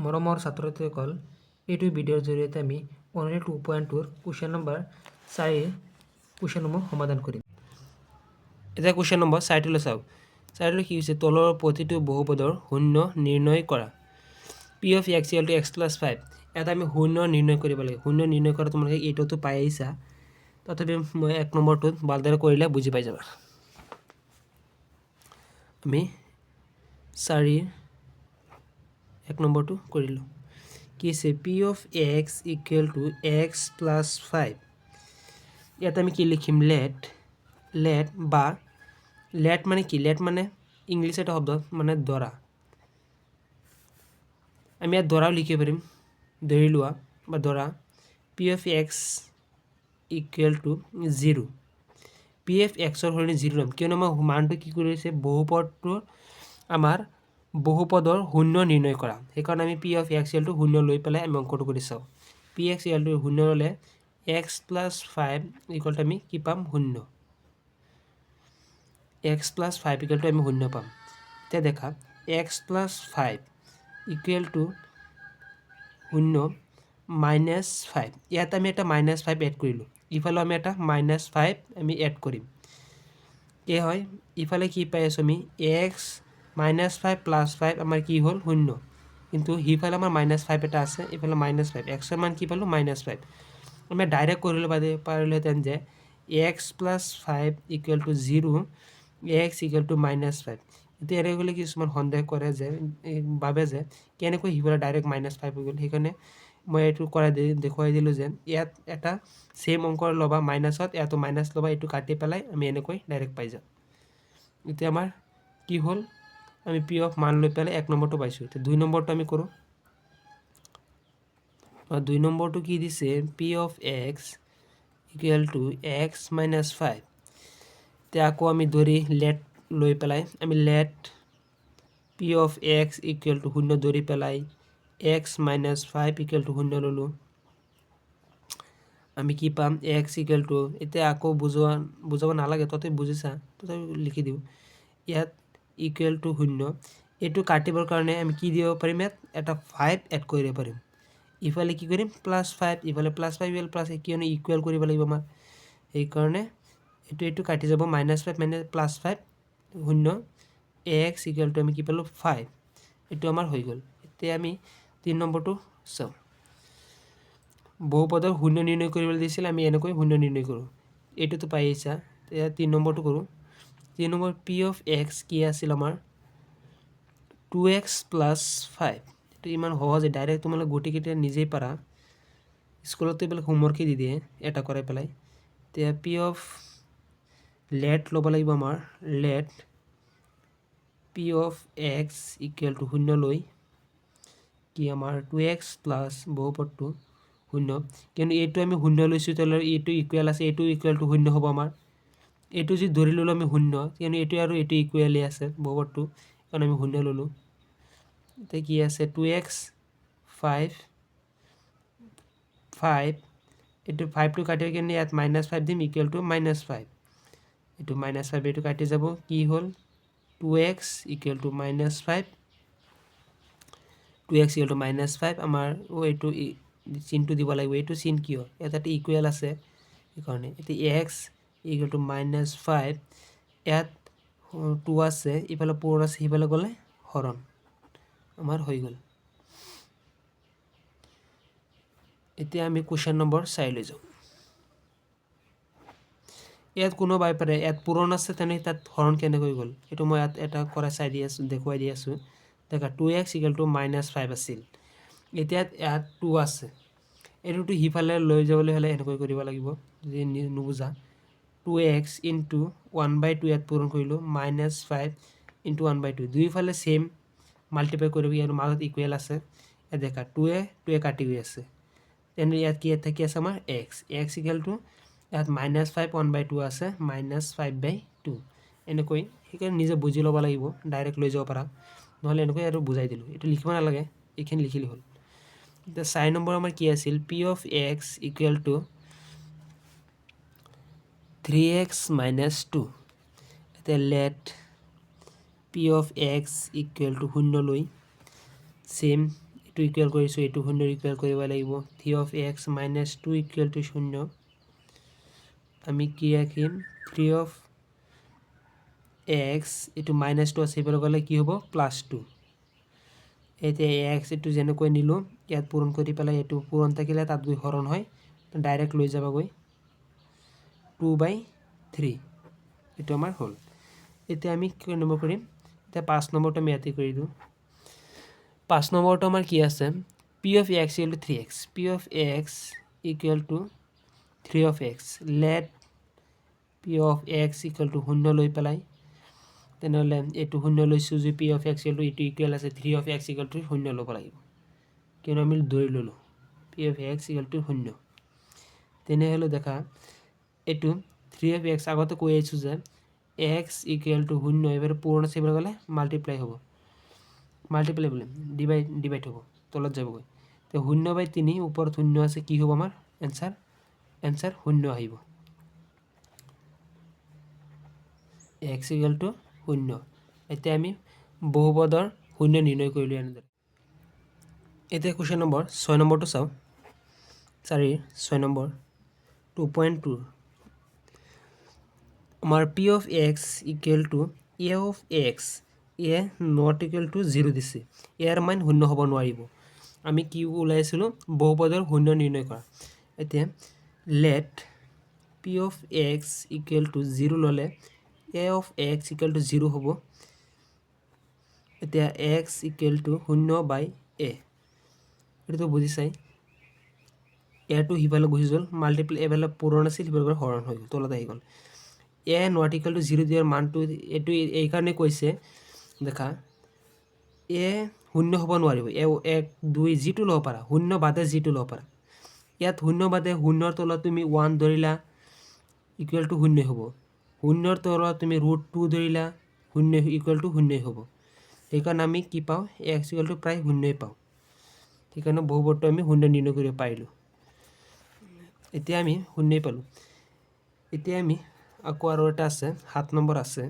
মৰমৰ ছাত্ৰ ছাত্ৰীসকল, এইটো ভিডিঅ'ৰ জৰিয়তে আমি 1.2.2 কুৱেশ্যন নম্বৰ 4 কুৱেশ্যনসমূহ সমাধান কৰিম। এতিয়া কুৱেশ্যন নম্বৰ 4টোলৈ চাওক। 4টোলৈ কি হৈছে? তলৰ প্ৰতিটো বহুপদৰ শূন্য নিৰ্ণয় কৰা। P of x equal to x plus 5। ইয়াত আমি শূন্য নিৰ্ণয় কৰিব লাগে। শূন্য নিৰ্ণয় কৰা তোমালোকে এইটোতো পাই আহিছা। তথাপি মই 1 নম্বৰটোত ভালদৰে কৰিলে বুজি পাই যাবা। আমি 4 1 নম্বৰটো কৰিলোঁ। কি আছে? P of x equal to x plus 5। ইয়াত আমি কি লিখিম? লেট বা লেট মানে কি? লেট মানে ইংলিছ এটা শব্দ মানে ধৰা। আমি ইয়াত ধৰাও লিখিব পাৰিম, ধৰি লোৱা বা ধৰা P of x equal to 0। P of xৰ সলনি 0 ল'ম, কিয়নো আমাৰ মানটো কি কৰিছে? বহুপদৰ শূন্য নিৰ্ণয় কৰা। সেইকাৰণে আমি P of x equal to 0 লৈ পেলাই আমি অংকটো কৰি চাওঁ। P x equal to 0 ল'লে x plus 5 equal to আমি কি পাম? 0। x plus 5 equal to আমি 0 পাম। এতিয়া দেখা x plus 5 equal to 0 minus 5। ইয়াত আমি এটা minus 5 এড কৰিলোঁ। ইফালেও আমি এটা minus 5 আমি এড কৰিম। কি হয়? ইফালে কি পাই আছোঁ আমি? x minus 5 plus 5 আমাৰ কি হ'ল? 0। কিন্তু সিফালে আমাৰ minus 5 এটা আছে, ইফালে minus 5। xৰ মান কি পালোঁ? minus 5। আমি ডাইৰেক্ট কৰিলোঁ পাৰিলোহেঁতেন যে x plus 5 equal to 0, x equal to minus 5। এতিয়া এনেকৈ গ'লে কিছুমান সন্দেহ কৰে যে ভাবে যে কেনেকৈ সিফালে ডাইৰেক্ট minus 5 হৈ গ'ল। সেইকাৰণে মই এইটো দেখুৱাই দিলোঁ যে ইয়াত এটা ছেম অংক ল'বা মাইনাছত, ইয়াতো মাইনাছ ল'বা, এইটো কাটি পেলাই আমি এনেকৈ ডাইৰেক্ট পাই যাম। এতিয়া আমাৰ কি হ'ল? আমি P of মান লৈ পেলাই 1 নম্বৰটো পাইছোঁ। এতিয়া 2 নম্বৰটো আমি কৰোঁ। 2 নম্বৰটো কি দিছে? P of x equal to x minus 5। এতিয়া আকৌ আমি ধৰি লেট লৈ পেলাই আমি late P of x equal to 0 ধৰি পেলাই x minus 5 equal to 0 ল'লোঁ। আমি কি পাম? x equal to, এতিয়া আকৌ বুজাব নালাগে, তথাপি বুজিছা, তথাপি লিখি দিওঁ। ইয়াত ইকুৱেল টু 0, এইটো কাটিবৰ কাৰণে আমি কি দিব পাৰিম? ইয়াত এটা 5 এড কৰিব পাৰিম। ইফালে কি কৰিম? +5, ইফালে +5 ইফালে প্লাছ, কিয়নো ইকুৱেল কৰিব লাগিব আমাৰ। সেইকাৰণে এইটো কাটি যাব, -5 মাইনাছ +5 0। x ইকুৱেল টু আমি কি পালোঁ? 5। এইটো আমাৰ হৈ গ'ল। এতিয়া আমি 3 নম্বৰটো চাওঁ। বহুপদৰ শূন্য নিৰ্ণয় কৰিবলৈ দিছিল, আমি এনেকৈ শূন্য নিৰ্ণয় কৰোঁ। এইটোতো পাই আহিছা। এতিয়া 3 নম্বৰটো কৰোঁ। 3 নম্বৰ P of x কি আছিল আমাৰ? 2x plus 5। এইটো ইমান সহজে ডাইৰেক্ট তোমালোকে গোটেইকেইটা নিজেই পাৰা। স্কুলতো এইবিলাক হোমৱৰ্কেই দি দিয়ে এটা কৰাই পেলাই। এতিয়া P of লেট ল'ব লাগিব আমাৰ। Let P of x equal to 0 লৈ কি আমাৰ 2x প্লাছ বহুপদটো 0, কিয়নো এইটো আমি 0 লৈছোঁ, তেতিয়াহ'লে এইটো ইকুৱেল আছে, এইটো ইকুৱেল টু 0 হ'ব আমাৰ। এইটো যদি ধৰি ল'লোঁ আমি 0, কিয়নো এইটো আৰু এইটো ইকুৱেলেই আছে বহুপদটো, কাৰণ আমি 0 ল'লোঁ। এতিয়া কি আছে? 2x 5 এইটো 5টো কাটি কিনে ইয়াত -5 দিম, ইকুৱেল টু -5। এইটো -5 এইটো কাটি যাব, কি হ'ল? 2x equal to -5। 2x equal to -5 আমাৰ এইটো চিনটো দিব লাগিব। এইটো চিন কিয়? ইয়াত এটা ইকুৱেল আছে সেইকাৰণে। এতিয়া x ইকুৱেল টু -5, ইয়াত 2 আছে, ইফালে 4 আছে, সিফালে গ'লে হৰণ আমাৰ হৈ গ'ল। এতিয়া আমি কুৱেশ্যন নম্বৰ 4 লৈ যাওঁ। ইয়াত কোনোবাই পাৰে ইয়াত পূৰণ আছে, তেনেহ'লে তাত হৰণ কেনেকৈ গ'ল? সেইটো মই ইয়াত এটা কৰাই দেখুৱাই দি আছোঁ। দেখা 2x ইকুৱেল টু -5 আছিল। এতিয়া ইয়াত 2 আছে, এইটোতো সিফালে লৈ যাবলৈ হ'লে এনেকৈ কৰিব লাগিব। যদি নুবুজা 2x ইনটু 1/2 ইয়াত পূৰণ কৰিলোঁ, -5 ইনটু 1/2, দুইফালে ছেম মাল্টিপ্লাই কৰিব, ইয়াৰ মাজত ইকুৱেল আছে। ইয়াত দেখা 2 কাটি গৈ আছে, তেনে ইয়াত কি থাকি আছে আমাৰ x ইকুৱেল টু ইয়াত -5 1/2 আছে, -5/2 এনেকৈ। সেইকাৰণে নিজে বুজি ল'ব লাগিব, ডাইৰেক্ট লৈ যাব পাৰা, নহ'লে এনেকৈ আৰু বুজাই দিলোঁ। এইটো লিখিব নালাগে, এইখিনি লিখিলে হ'ল। এতিয়া 4 নম্বৰ আমাৰ কি আছিল? P of x equal to 3x minus 2। এতিয়া let P of x equal to 0 লৈ ছেম টু ইকুৱেল কৰিছোঁ, এইটো 0 ইকুৱেল কৰিব লাগিব। 3 of x minus 2 equal to 0। আমি কি ৰাখিম? 3 of x, এইটো -2 আছে, এইফালে গ'লে কি হ'ব? +2। এতিয়া x এইটো যেনেকৈ নিলোঁ, ইয়াত পূৰণ কৰি পেলাই এইটো পূৰণ থাকিলে তাত গৈ হৰণ হয়, ডাইৰেক্ট লৈ যাবাগৈ 2/3। এইটো আমাৰ হ'ল। এতিয়া আমি কি নম্বৰ কৰিম? এতিয়া 5 নম্বৰটো আমি ইয়াতে কৰি দিওঁ। 5 নম্বৰটো আমাৰ কি আছে? p of x equal to 3x। p of x equal to 3 of x। let p of x equal to 0 লৈ পেলাই, তেনেহ'লে এইটো 0 লৈছোঁ যে p of x equal to এইটো ইকুৱেল আছে 3 of x equal to 0 ল'ব লাগিব, কিয়নো আমি ধৰি ল'লোঁ p of x equal to 0। তেনেহ'লে দেখা এইটো 3 of x আগতে কৈ আহিছোঁ যে x equal to 0, এবাৰ পূৰণ আছে, এবাৰ গ'লে মাল্টিপ্লাই হ'ব, মাল্টিপ্লাই বোলে ডিভাইড হ'ব, তলত যাবগৈ। তো 0/3, ওপৰত 0 আছে, কি হ'ব আমাৰ এনচাৰ? 0 আহিব। x equal to 0। এতিয়া আমি বহুপদৰ 0 নিৰ্ণয় কৰিলোঁ এনেদৰে। এতিয়া কুৱেশ্যন নম্বৰ 6 নম্বৰটো চাওঁ। 6 নম্বৰ 2.2 আমাৰ p of x equal to a of x, a not equal to 0 দিছে। ইয়াৰ মান 0 হ'ব নোৱাৰিব। আমি কি ওলাইছিলোঁ? বহুপদৰ 0 নিৰ্ণয় কৰা। এতিয়া let p of x equal to 0 ল'লে a of x equal to 0 হ'ব। এতিয়া x equal to 0/a, এইটো বুজি চাই এটো সিফালে গুচি গ'ল, মাল্টিপ্লাই এফালে পূৰণ আছিল, সিফালে হৰণ হৈ গ'ল, তলত আহি গ'ল। a not equal to 0 দিয়াৰ মানটো এইটো এইকাৰণে কৈছে, দেখা a 0 হ'ব নোৱাৰিব। 1 2 যিটো ল'ব পাৰা, 0 বাদে যিটো ল'ব পাৰা। ইয়াত 0 বাদে 0ৰ তলত তুমি 1 ধৰিলা, ইকুৱেল টু 0 হ'ব। 0ৰ তলত তুমি √2 ধৰিলা, 0 ইকুৱেল টু 0 হ'ব। সেইকাৰণে আমি কি পাওঁ? x ইকুৱেল টু প্ৰায় 0 পাওঁ। সেইকাৰণে বহুপদটো আমি 0 নিৰ্ণয় কৰিব পাৰিলোঁ। এতিয়া আমি 0 পালোঁ। এতিয়া আমি আকৌ আৰু এটা আছে, 7 নম্বৰ আছে।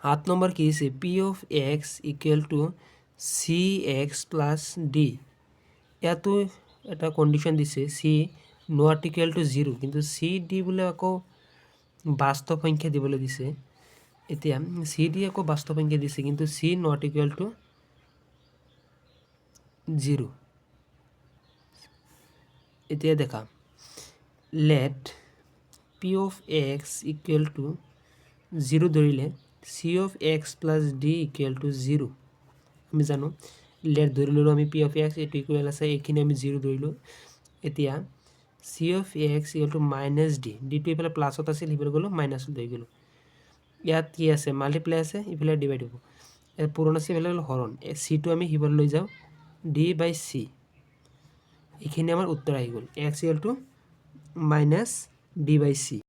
7 নম্বৰ কি হৈছে? p of x equal to cx plus d। ইয়াতো এটা কণ্ডিশ্যন দিছে, c not equal to 0, কিন্তু c d বোলে আকৌ বাস্তৱ সংখ্যা দিবলৈ দিছে। এতিয়া c d আকৌ বাস্তৱ সংখ্যা দিছে, কিন্তু c not equal to 0। এতিয়া দেখা let p of x equal to 0 ধৰিলে c of x plus d equal to 0। আমি জানো let ধৰি ল'লোঁ আমি p of x, এইটো ইকুৱেল আছে, এইখিনি আমি 0 ধৰিলোঁ। এতিয়া c of x equal to -d, ডিটো এইফালে প্লাছত আছিল, সিফালে গ'লোঁ মাইনাছত হৈ গ'লোঁ। ইয়াত কি আছে? মাল্টিপ্লাই আছে, ইফালে ডিভাইড হ'ব। ইয়াত পূৰণ আছে, ইফালে হৰণ, চিটো আমি সিফালে লৈ যাওঁ, d/c। এইখিনি আমাৰ উত্তৰ আহি গ'ল, x equal to -d/c।